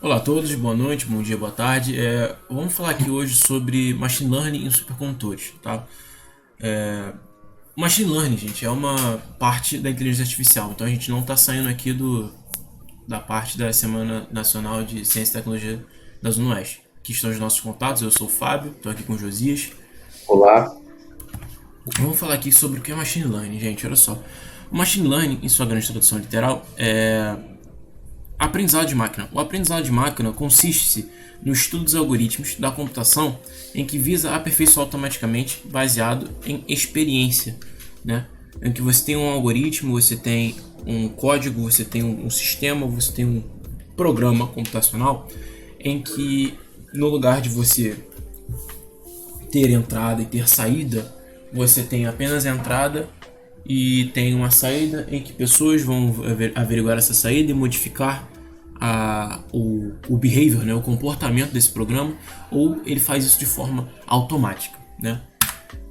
Olá a todos, boa noite, bom dia, boa tarde. Vamos falar aqui hoje sobre Machine Learning em supercondutores, tá? Machine Learning, gente, é uma parte da inteligência artificial, então a gente não está saindo aqui da parte da Semana Nacional de Ciência e Tecnologia da Zona Oeste. Aqui estão os nossos contatos, eu sou o Fábio, estou aqui com o Josias. Olá. Vamos falar aqui sobre o que é Machine Learning, gente, olha só. O Machine Learning, em sua grande tradução literal, é aprendizado de máquina. O aprendizado de máquina consiste no estudo dos algoritmos da computação em que visa aperfeiçoar automaticamente baseado em experiência, né? Em que você tem um algoritmo, você tem um código, você tem um sistema, você tem um programa computacional em que no lugar de você ter entrada e ter saída, você tem apenas entrada e tem uma saída em que pessoas vão averiguar essa saída e modificar o behavior, né, o comportamento desse programa, ou ele faz isso de forma automática, né?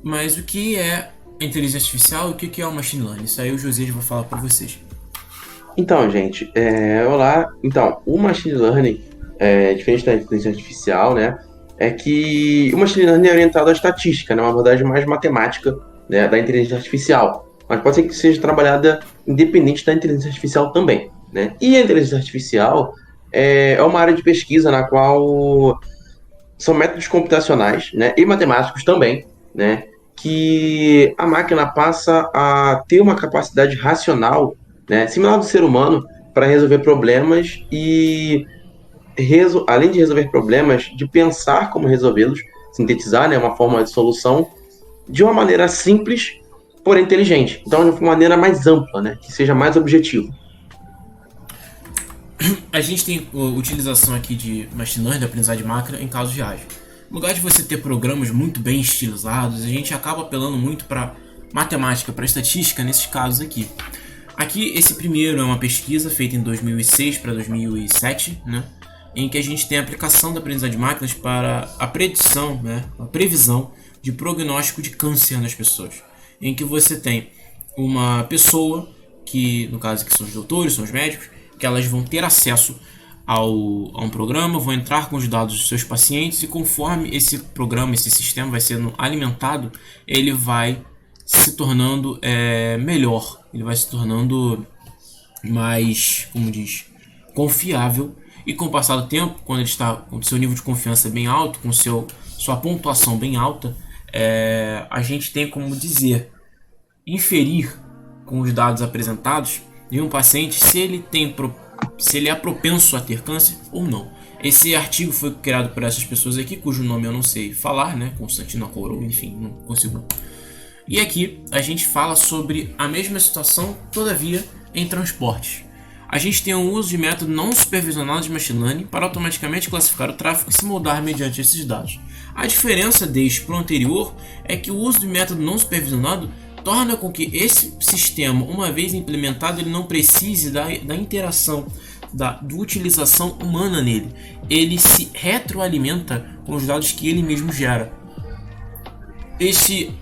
Mas o que é inteligência artificial e o que é o machine learning? Isso aí o José vai falar para vocês. Então, gente, olá. Então, o machine learning, diferente da inteligência artificial, né? É que o machine learning é orientado à estatística, né? Uma abordagem mais matemática, né, da inteligência artificial. Mas pode ser que seja trabalhada independente da inteligência artificial também, né? E a inteligência artificial é uma área de pesquisa na qual são métodos computacionais, né, e matemáticos também, né, que a máquina passa a ter uma capacidade racional, né, similar do ser humano, para resolver problemas e, além de resolver problemas, de pensar como resolvê-los, sintetizar, né, uma forma de solução de uma maneira simples, porém inteligente. Então, de uma maneira mais ampla, né, que seja mais objetivo. A gente tem a utilização aqui de machine learning, de aprendizagem de máquina, em casos reais. No lugar de você ter programas muito bem estilizados, a gente acaba apelando muito para matemática, para estatística nesses casos aqui. Aqui, esse primeiro é uma pesquisa feita em 2006 para 2007, né, em que a gente tem a aplicação da aprendizagem de máquinas para a predição, né, a previsão de prognóstico de câncer nas pessoas. Em que você tem uma pessoa, que no caso aqui são os doutores, são os médicos, que elas vão ter acesso a um programa, vão entrar com os dados dos seus pacientes e conforme esse programa, esse sistema vai sendo alimentado, ele vai se tornando melhor, ele vai se tornando mais, como diz, confiável. E com o passar do tempo, quando ele está com o seu nível de confiança bem alto, com sua pontuação bem alta, a gente tem como dizer, inferir com os dados apresentados de um paciente se ele é propenso a ter câncer ou não. Esse artigo foi criado por essas pessoas aqui, cujo nome eu não sei falar, né? Constantino Coro, enfim, não consigo. E aqui a gente fala sobre a mesma situação, todavia, em transportes. A gente tem o uso de método não supervisionado de machine learning para automaticamente classificar o tráfego e se moldar mediante esses dados. A diferença deste para o anterior é que o uso de método não supervisionado torna com que esse sistema, uma vez implementado, ele não precise da interação, da utilização humana nele. Ele se retroalimenta com os dados que ele mesmo gera. Esse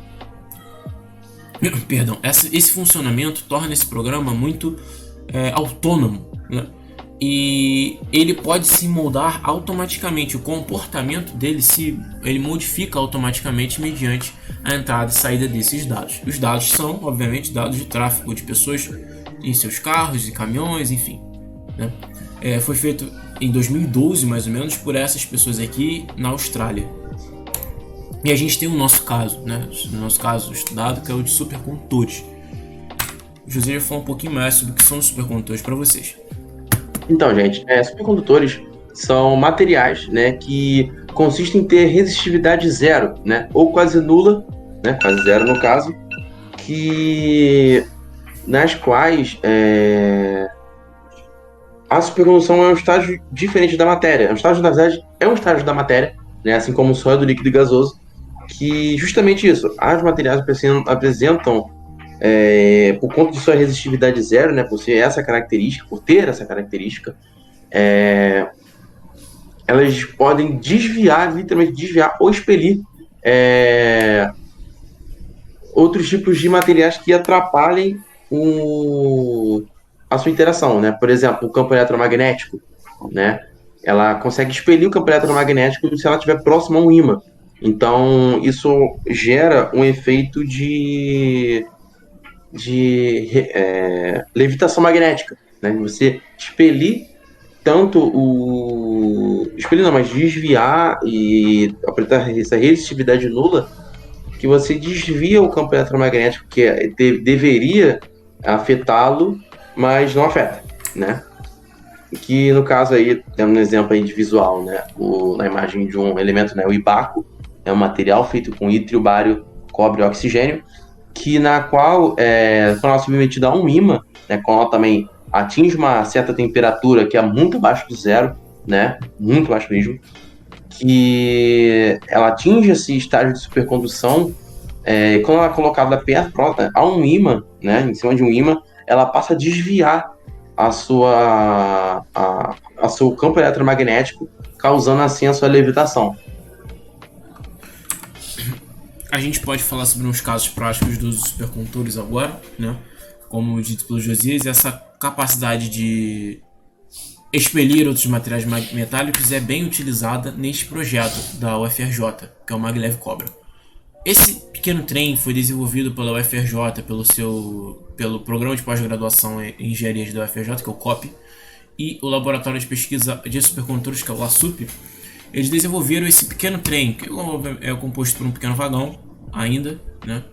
esse funcionamento torna esse programa muito autônomo, né? E ele pode se moldar automaticamente. O comportamento dele ele modifica automaticamente mediante a entrada e saída desses dados. Os dados são, obviamente, dados de tráfego de pessoas em seus carros e caminhões, enfim, né? Foi feito em 2012, mais ou menos, por essas pessoas aqui na Austrália. E a gente tem o nosso caso, né? O nosso caso estudado, que é o de supercondutores. O José vai falar um pouquinho mais sobre o que são os supercondutores para vocês. Então, gente, supercondutores são materiais, né, que consistem em ter resistividade zero, né, ou quase nula, né, quase zero no caso, nas quais a supercondução é um estágio diferente da matéria. Um estágio, na verdade, é um estágio da matéria, né, assim como o sólido, líquido e gasoso, que justamente isso, os materiais apresentam por conta de sua resistividade zero, né, por ter essa característica, elas podem desviar, literalmente desviar ou expelir outros tipos de materiais que atrapalhem a sua interação, né? Por exemplo, o campo eletromagnético, né? ela consegue expelir o campo eletromagnético se ela estiver próximo a um ímã. Então, isso gera um efeito de levitação magnética, né? Você expelir tanto o... Expelir não, mas desviar e apresentar essa resistividade nula, que você desvia o campo eletromagnético que deveria afetá-lo, mas não afeta, né? Que no caso aí, temos um exemplo aí de visual, né? Na imagem de um elemento, né? O Ibaco é um material feito com ítrio, bário, cobre e oxigênio, que na qual, quando ela é submetida a um ímã, né? Quando ela também atinge uma certa temperatura que é muito abaixo do zero, né? Muito baixo mesmo, que ela atinge esse estágio de supercondução, quando ela é colocada perto a um ímã, né? Em cima de um ímã, ela passa a desviar a seu campo eletromagnético, causando assim a sua levitação. A gente pode falar sobre uns casos práticos dos supercondutores agora, né? Como dito pelo Josias, essa capacidade de expelir outros materiais metálicos é bem utilizada neste projeto da UFRJ, que é o Maglev Cobra. Esse pequeno trem foi desenvolvido pela UFRJ, pelo Programa de Pós-Graduação em Engenharias da UFRJ, que é o COP, e o Laboratório de Pesquisa de Supercondutores, que é o LASUP. Eles desenvolveram esse pequeno trem, que é composto por um pequeno vagão, ainda, né?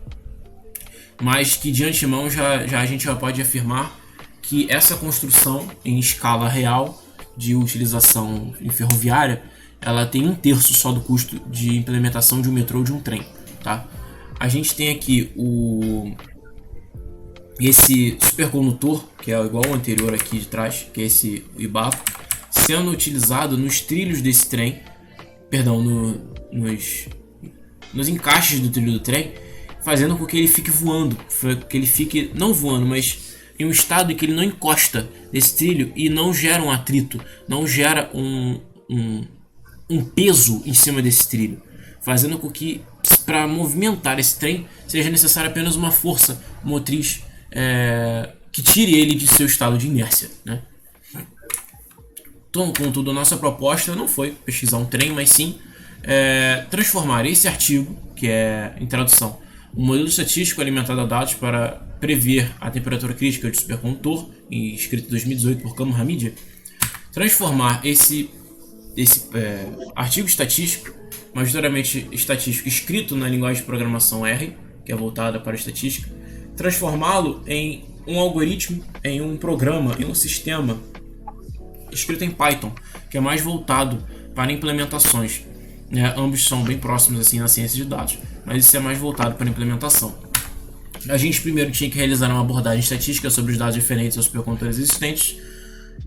Mas que de antemão a gente já pode afirmar que essa construção em escala real de utilização em ferroviária, ela tem 1/3 só do custo de implementação de um metrô ou de um trem, tá? A gente tem aqui esse supercondutor, que é igual ao anterior aqui de trás, que é esse Ibaco, sendo utilizado nos trilhos desse trem, nos encaixes do trilho do trem, fazendo com que ele fique voando, que ele fique não voando, mas em um estado em que ele não encosta nesse trilho e não gera um atrito, não gera um peso em cima desse trilho, fazendo com que para movimentar esse trem seja necessária apenas uma força motriz que tire ele de seu estado de inércia, né? Então, contudo, a nossa proposta não foi pesquisar um trem, mas sim transformar esse artigo, que é, em tradução, um modelo estatístico alimentado a dados para prever a temperatura crítica de supercondutor, escrito em 2018 por Kamu Hamidia, transformar esse artigo estatístico, majoritariamente estatístico, escrito na linguagem de programação R, que é voltada para a estatística, transformá-lo em um algoritmo, em um programa, em um sistema escrito em Python, que é mais voltado para implementações. Ambos são bem próximos assim na ciência de dados, mas isso é mais voltado para implementação. A gente primeiro tinha que realizar uma abordagem estatística sobre os dados diferentes aos supercondutores existentes,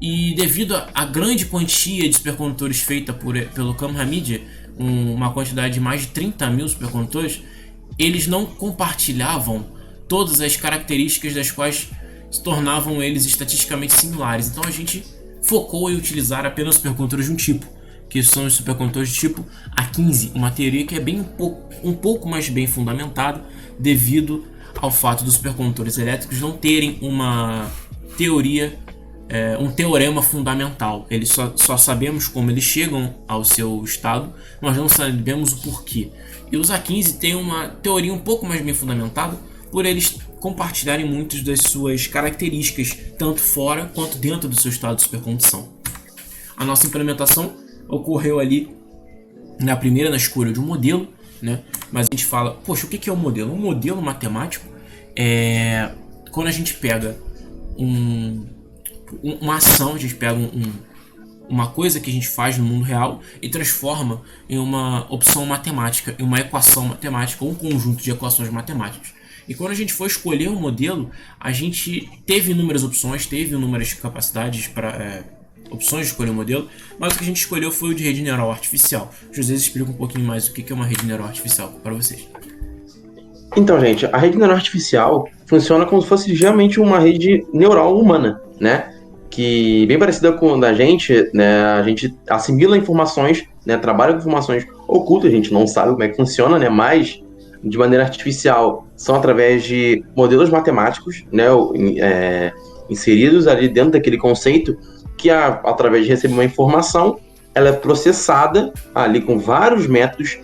e devido à grande quantia de supercondutores feita pelo Kamu Hamidia, uma quantidade de mais de 30 mil supercondutores, eles não compartilhavam todas as características das quais se tornavam eles estatisticamente similares. Então a gente focou em utilizar apenas supercondutores de um tipo, que são os supercondutores de tipo A15, uma teoria que é um pouco mais bem fundamentada devido ao fato dos supercondutores elétricos não terem uma teoria, um teorema fundamental. Eles só sabemos como eles chegam ao seu estado, mas não sabemos o porquê. E os A15 têm uma teoria um pouco mais bem fundamentada por eles compartilharem muitas das suas características, tanto fora quanto dentro do seu estado de supercondução. A nossa implementação ocorreu ali na escolha de um modelo, né? Mas a gente fala, poxa, o que é um modelo? Um modelo matemático é quando a gente pega uma ação, a gente pega uma coisa que a gente faz no mundo real e transforma em uma opção matemática, em uma equação matemática ou um conjunto de equações matemáticas. E quando a gente for escolher um modelo, a gente teve inúmeras opções, teve inúmeras capacidades para opções de escolher um modelo, mas o que a gente escolheu foi o de rede neural artificial. José explica um pouquinho mais o que é uma rede neural artificial para vocês. Então, gente, a rede neural artificial funciona como se fosse realmente uma rede neural humana, né? Que bem parecida com a da gente, né? A gente assimila informações, né? Trabalha com informações ocultas, a gente não sabe como é que funciona, né? Mas de maneira artificial são através de modelos matemáticos, né? Inseridos ali dentro daquele conceito que através de receber uma informação, ela é processada ali com vários métodos,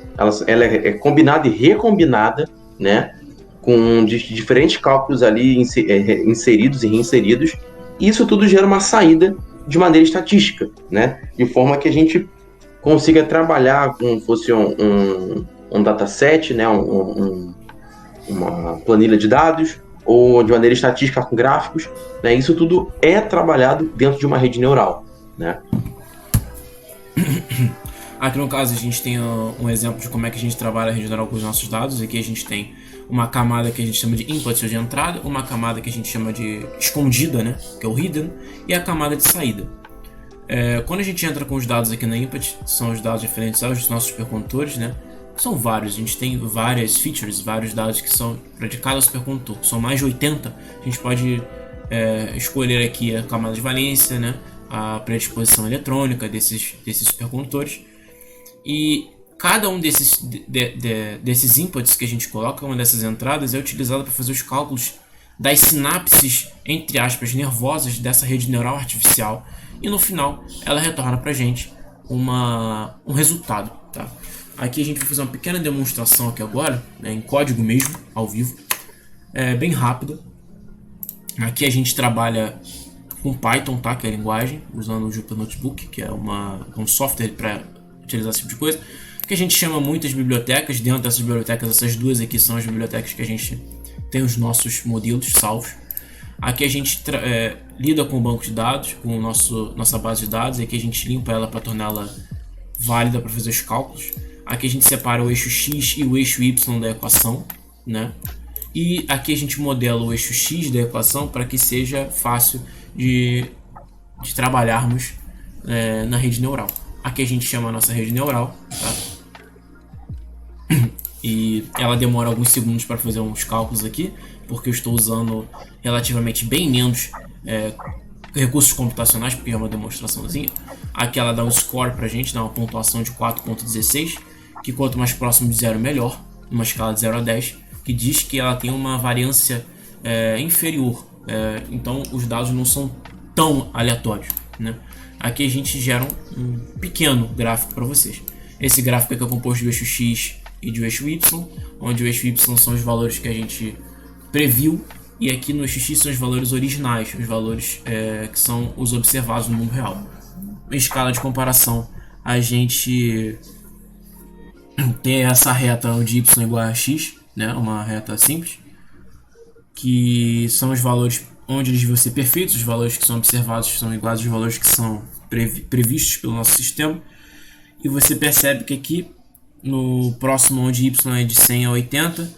ela é combinada e recombinada, né? Com diferentes cálculos ali inseridos e reinseridos. E isso tudo gera uma saída de maneira estatística, né? De forma que a gente consiga trabalhar como fosse um dataset, né? Uma planilha de dados, ou de maneira estatística com gráficos, né? Isso tudo é trabalhado dentro de uma rede neural, né? Aqui no caso a gente tem um exemplo de como é que a gente trabalha a rede neural com os nossos dados. Aqui a gente tem uma camada que a gente chama de input, ou de entrada, uma camada que a gente chama de escondida, né, que é o hidden, e a camada de saída. Quando a gente entra com os dados aqui na input, são os dados referentes aos nossos supercondutores, né? São vários, a gente tem várias features, vários dados que são para de cada supercondutor. São mais de 80, a gente pode escolher aqui a camada de valência, né, a predisposição eletrônica desses supercondutores. E cada um desses inputs que a gente coloca, uma dessas entradas, é utilizada para fazer os cálculos das sinapses, entre aspas, nervosas dessa rede neural artificial. E no final, ela retorna para a gente um resultado. Tá? Aqui a gente vai fazer uma pequena demonstração aqui agora, né, em código mesmo, ao vivo. Bem rápida. Aqui a gente trabalha com Python, tá? Que é a linguagem, usando o Jupyter Notebook, que é um software para utilizar esse tipo de coisa, que a gente chama muitas bibliotecas. Dentro dessas bibliotecas, essas duas aqui são as bibliotecas que a gente tem os nossos modelos salvos. Aqui a gente lida com o banco de dados, com nossa base de dados, e aqui a gente limpa ela para torná-la válida para fazer os cálculos. Aqui a gente separa o eixo X e o eixo Y da equação, né? E aqui a gente modela o eixo X da equação para que seja fácil de trabalharmos na rede neural. Aqui a gente chama a nossa rede neural, tá? E ela demora alguns segundos para fazer uns cálculos aqui, porque eu estou usando relativamente bem menos recursos computacionais, porque é uma demonstraçãozinha. Aqui ela dá um score pra gente, dá uma pontuação de 4.16, que quanto mais próximo de 0 melhor, numa escala de 0 a 10, que diz que ela tem uma variância inferior, então os dados não são tão aleatórios, né? Aqui a gente gera um pequeno gráfico para vocês. Esse gráfico aqui é composto do eixo X e do eixo Y, onde o eixo Y são os valores que a gente previu, e aqui no eixo X são os valores originais, os valores que são os observados no mundo real. Em escala de comparação, a gente tem essa reta onde Y é igual a X, né, uma reta simples, que são os valores onde eles vão ser perfeitos, os valores que são observados são iguais aos valores que são previstos pelo nosso sistema. E você percebe que aqui no próximo, onde Y é de 100 a 80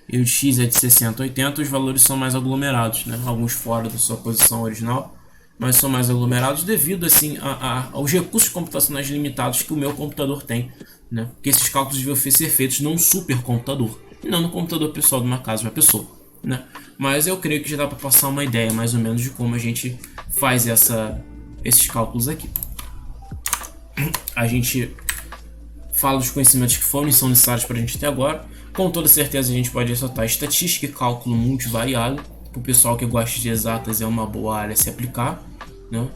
e o de X é de 60 a 80, os valores são mais aglomerados, né? Alguns fora da sua posição original, mas são mais aglomerados devido assim aos recursos computacionais limitados que o meu computador tem, né? Porque esses cálculos devem ser feitos num supercomputador e não no computador pessoal de uma casa de uma pessoa, né? Mas eu creio que já dá para passar uma ideia mais ou menos de como a gente faz esses cálculos aqui. A gente fala dos conhecimentos que foram e são necessários para a gente até agora. Com toda certeza a gente pode ressaltar estatística e cálculo multivariado. Para o pessoal que gosta de exatas é uma boa área a se aplicar, né?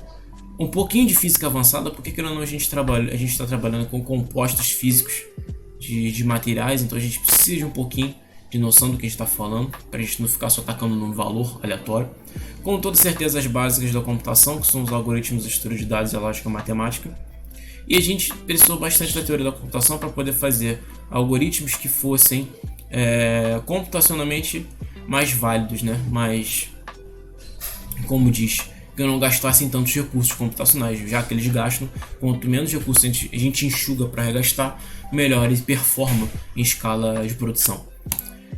Um pouquinho de física avançada, porque querendo ou não a gente está trabalhando com compostos físicos de materiais, então a gente precisa de um pouquinho de noção do que a gente está falando, para a gente não ficar só atacando num valor aleatório. Com toda certeza as básicas da computação, que são os algoritmos, a estrutura de dados e a lógica matemática. E a gente precisou bastante da teoria da computação para poder fazer algoritmos que fossem computacionalmente mais válidos, né? Mais, como diz, que não gastassem tantos recursos computacionais, já que eles gastam, quanto menos recursos a gente enxuga para regastar, melhor ele performa em escala de produção.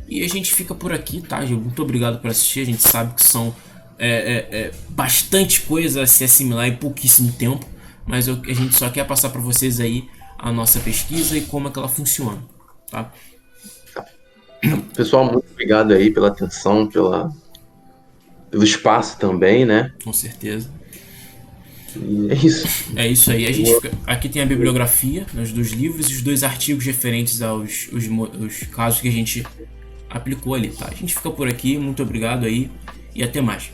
E a gente fica por aqui, tá? Muito obrigado por assistir. A gente sabe que são bastante coisa a se assimilar em pouquíssimo tempo, mas a gente só quer passar para vocês aí a nossa pesquisa e como é que ela funciona, tá? Pessoal, muito obrigado aí pela atenção, pelo espaço também, né? Com certeza. E é isso. É isso aí. Aqui tem a bibliografia, né, os 2 livros e os 2 artigos referentes aos casos que a gente aplicou ali, tá? A gente fica por aqui, muito obrigado aí e até mais.